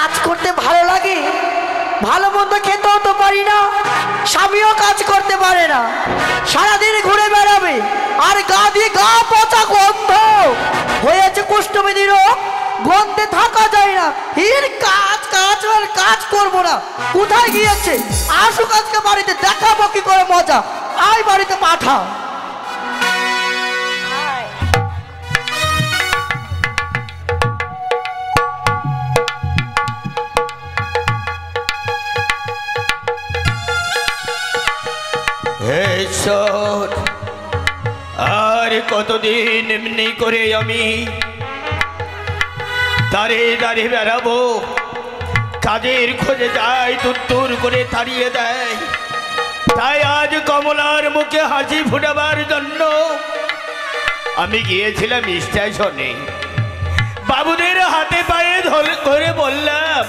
কাজ করতে ভালো লাগে, ভালো মন্দ খেতেও তো পারি না, স্বামীও কাজ করতে পারে না, সারাদিন ঘুরে বেড়াবে আর গা দিয়ে গা পচা গন্ধ হয়েছে, কুষ্ঠবেদী রোগ, গন্ধে থাকা যায় না। হির কাজ কাজ আর কাজ করবো না, কোথায় গিয়েছে? আসুক আজকে বাড়িতে, দেখাবো কি করে মজা। আয় বাড়িতে পাঠা। আর কতদিন এমনি করে আমি দাঁড়িয়ে দাঁড়িয়ে বেড়াবো? কাজের খোঁজে যাই, দূর করে তাড়িয়ে দেয়। তাই আজ কমলার মুখে হাসি ফুটাবার জন্য আমি গিয়েছিলাম স্টেশনে। বাবুদের হাতে পায়ে ধরে বললাম,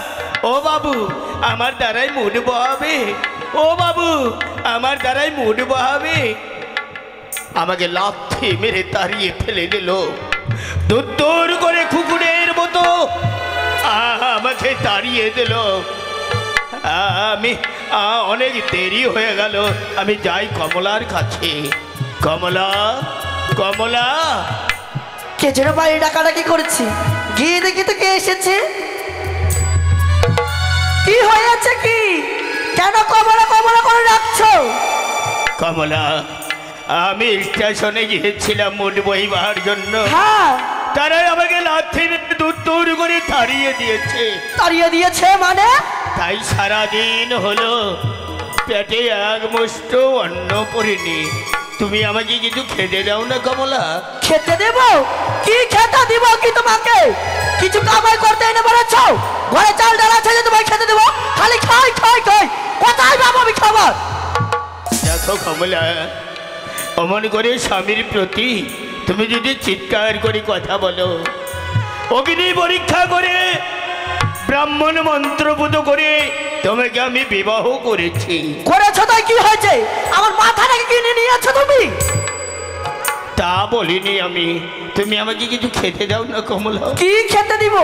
ও বাবু আমার দ্বারাই মুড বহাবে, ও বাবু আমার দ্বারাই মুড বহাবে। আমাকে লাথি মেরে তাড়িয়ে ফেলে দিল, দূর করে কুকুরের মতো আমাকে তাড়িয়ে দিল। আমি অনেক দেরি হয়ে গেল, আমি যাই কমলার কাছে। কমলা, কমলা। কে যেন বাড়ি ডাকাডাকি করেছি, গিয়ে দেখি তো কে এসেছে। কি হয়েছে কি? কেন কমলা কমলা করে রাখছো? কমলা, আমি স্টেশনে গিয়েছিলাম মুড বইবার জন্য। হ্যাঁ, তারাই আমাকে লাথি দূর করে তাড়িয়ে দিয়েছে। তাড়িয়ে দিয়েছে মানে? তাই সারাদিন হলো পেটে এক মুষ্ট অন্ন পড়িনি। তুমি আমাকে কিছু খেতে দাও না কমলা? খেতে দেব? কি খেতে দিব কি তোমাকে? কিছু কামাই করতে এনে বলেছ? ঘরে চাল ডাল আছে যে তোমায় খেতে দেবো? খালি খাই খাই খাই, কোথায় পাবো আমি খাবার? দেখো কমলা, অমন করে স্বামীর প্রতি তুমি যদি চিৎকার করে কথা বলো, অগ্নি পরীক্ষা করে ব্রাহ্মণ মন্ত্রপুত করে তোমাকে আমি বিবাহ করেছি। করেছো তাই কি হয়েছে? আমার মাথাটাকে কিনে নিয়েছো তুমি? তা বলিনি আমি। তুমি আমাকে কিছু খেতে দাও না কমলা? কি খেতে দিব?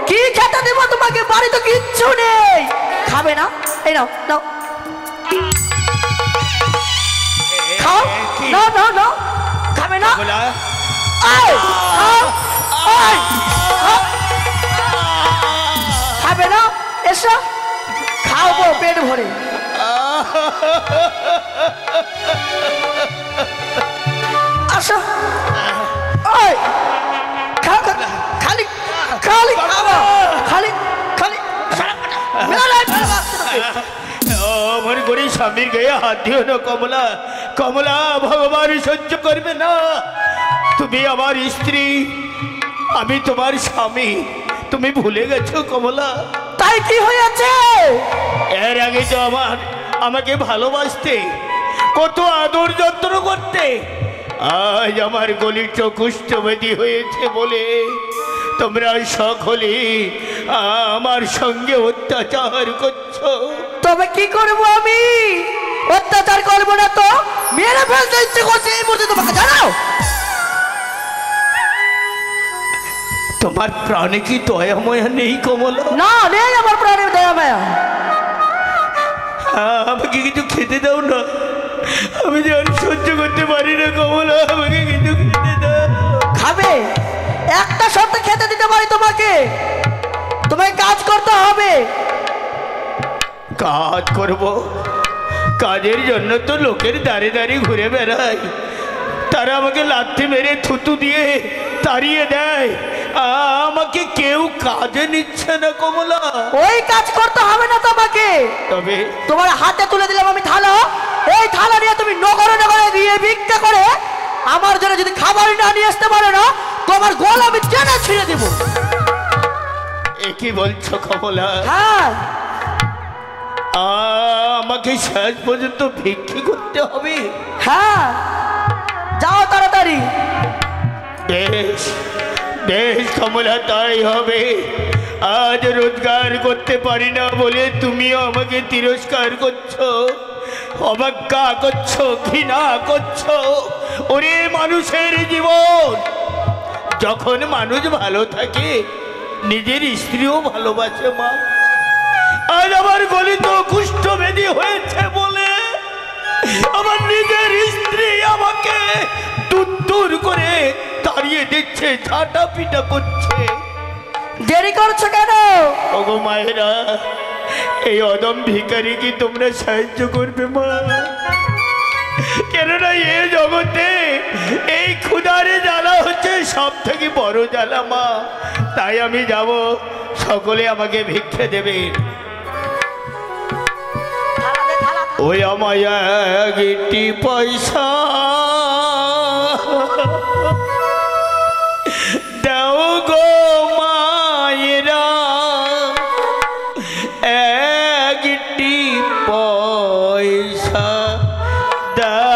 কি খেতে দিব তোমাকে? বাড়ি তো কিচ্ছু নেই। খাবে না? এই নাও নাও, খাও। নাও নাও নাও, খাবে না? কমলা, আয় খাও, আয় খাও। খাবে না? এসো খাওবো পেট ভরে। আসো, আয় খাও, খালি খালি খাওয়া, খালি খালি অমন করে স্বামীর গায়ে হাত দিও না কমলা। কমলা, ভগবান সহ্য করবে না। তুমি আমার স্ত্রী, আমি তোমার স্বামী, তুমি ভুলে গেছো কমলা? তাই কি হয়েছে? এর আগে তো আমাকে ভালোবাসতে, কত আদর যত্ন করতে। আজ আমার গলিত কুষ্ঠবেদী হয়েছে বলে তোমরা সকলে আমার সঙ্গে অত্যাচার করছো। তবে কি করবো আমি? অত্যাচার করবো না তো মেরে ফেলতে ইচ্ছে করছে এই মুহূর্তে তোমাকে, জানাও? তোমার প্রাণে কি দয়া মায়া নেই কমলা? না, নেই আমার প্রাণে দয়া মায়া। আমাকে কিছু খেতে দাও না, আমি যেন সহ্য করতে পারি না কমলা, আমাকে কিছু খেতে দাও। খাবে? একটা শর্তে খেতে দিতে পারি তোমাকে, তোমায় কাজ করতে হবে। কাজ করব? কাজের জন্য তো লোকের দাঁড়ে দাঁড়িয়ে ঘুরে বেড়াই, তারা আমাকে লাথি মেরে থুতু দিয়ে তাড়িয়ে দেয়, আমাকে কেউ কাজে নিচ্ছে না কমলা। ওই কাজ করতে হবে না তোমাকে। তবে তোমার হাতে তুলে দিলাম আমি থালা, এই থালা নিয়ে তুমি নগরে নগরে গিয়ে ভিক্ষা করে আমার জন্য যদি খাবার না নিয়ে আসতে পারো না, তোমার গলা আমি টেনে ছিঁড়ে দেবো। কি বলছো কমলা? হ্যাঁ, আমাকে শেষ পর্যন্ত ভিক্ষা করতে হবে? হ্যাঁ, যাও তাড়াতাড়ি। বেশ বেশ কমলা, তাই হবে। আজ রোজগার করতে পারি না বলে তুমিও আমাকে তিরস্কার করছো, অবজ্ঞা করছো, ঘৃণা করছো। ওরে মানুষের জীবন, যখন মানুষ ভালো থাকে নিজের স্ত্রীও ভালোবাসে মা। আজ আমার গলিত কুষ্ঠবেদী হয়েছে বলে আমার নিজের স্ত্রী আমাকে দূর করে তাড়িয়ে দিচ্ছে, ঝাঁটা পিটা করছে। দেরি করছো কেন? ওগো মায়েরা, এই অদম ভিখারি কি তোমরা সাহায্য করবে মা? কেননা এ জগতে এই ক্ষুধারে জ্বালা হচ্ছে সব থেকে বড় জ্বালা মা। তাই আমি যাব, সকলে আমাকে ভিক্ষে দেবে। ওই আমায় একটি পয়সা দাও গো মায়েরা, একটি পয়সা দাও।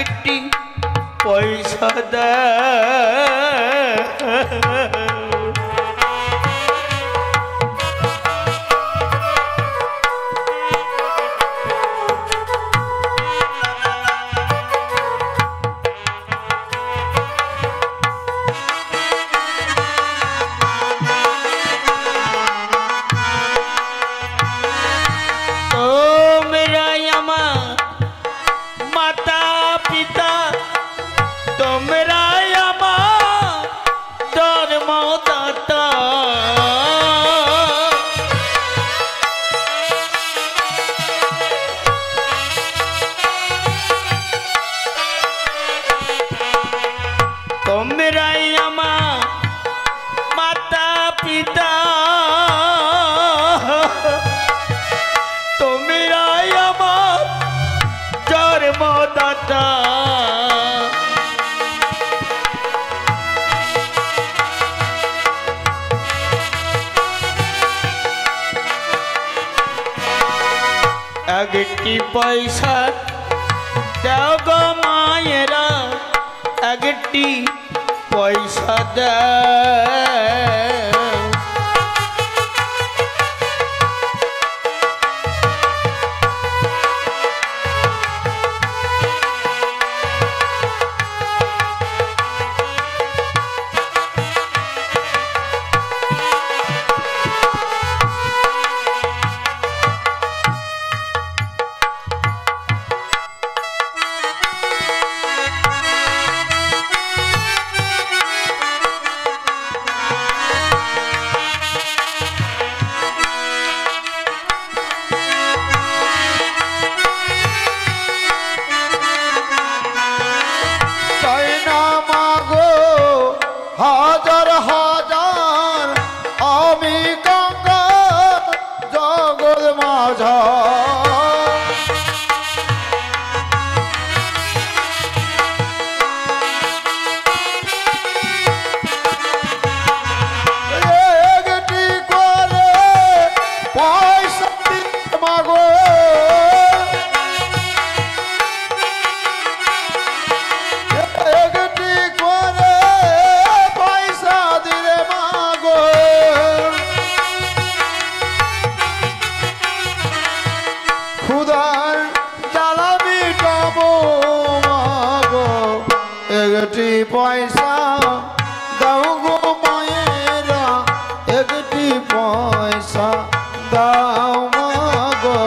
একটি পয়সা দাও। তোমরা আমার মাতা পিতা, তোমরা আমার ধর্মদাতা। তোমরাই আমার মাতা পিতা, তোমরাই আমার জন্মদাতা। একটি পয়সা দাও গো মায়েরা, একটি পয়সা দাও। হাজার হাজার আমি গঙ্গা জগৎ মাঝা, একটি করে পয়সা মাগো, একটি করে পয়সা দিলে মাগো। ক্ষুধার জ্বালা মিটাবো মাগো, একটি পয়সা দাও গো মায়েরা, একটি পয়সা দাও মাগো।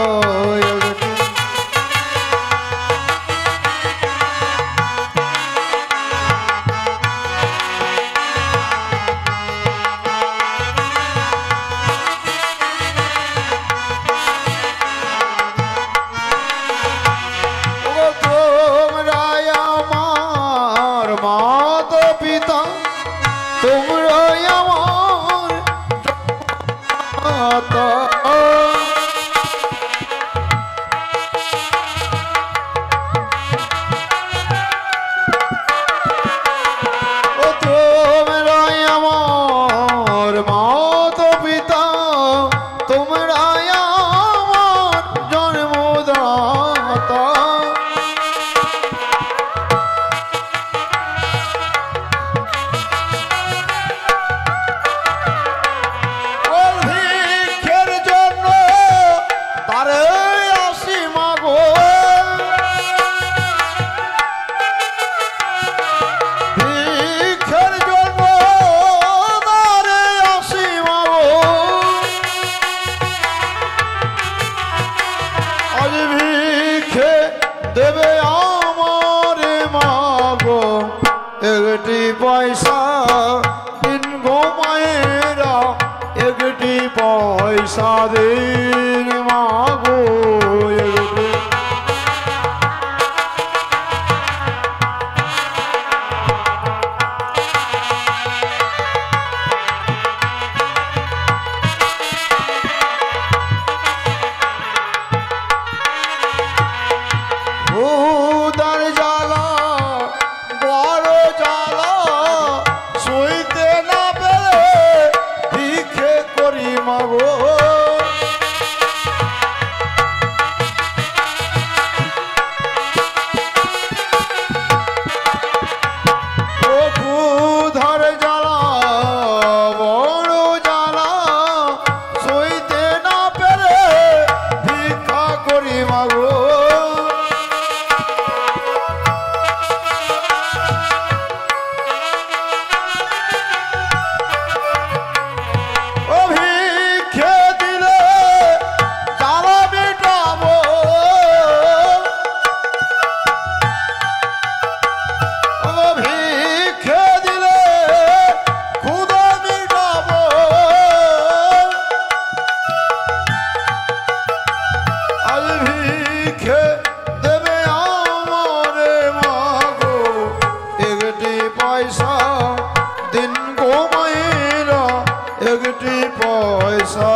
তোমরা আমার মাতা মায়েরা একটি পয়সা দিন মাগো একটি উদার জ্বালা বড় জ্বালা সইতে না পেরে ভিক্ষে করি মাগো ক্ষুধার জ্বালা বড় জ্বালা সইতে না পেরে ভিক্ষা করি মাগো পয়সা দিন গো মায়েরা একটি পয়সা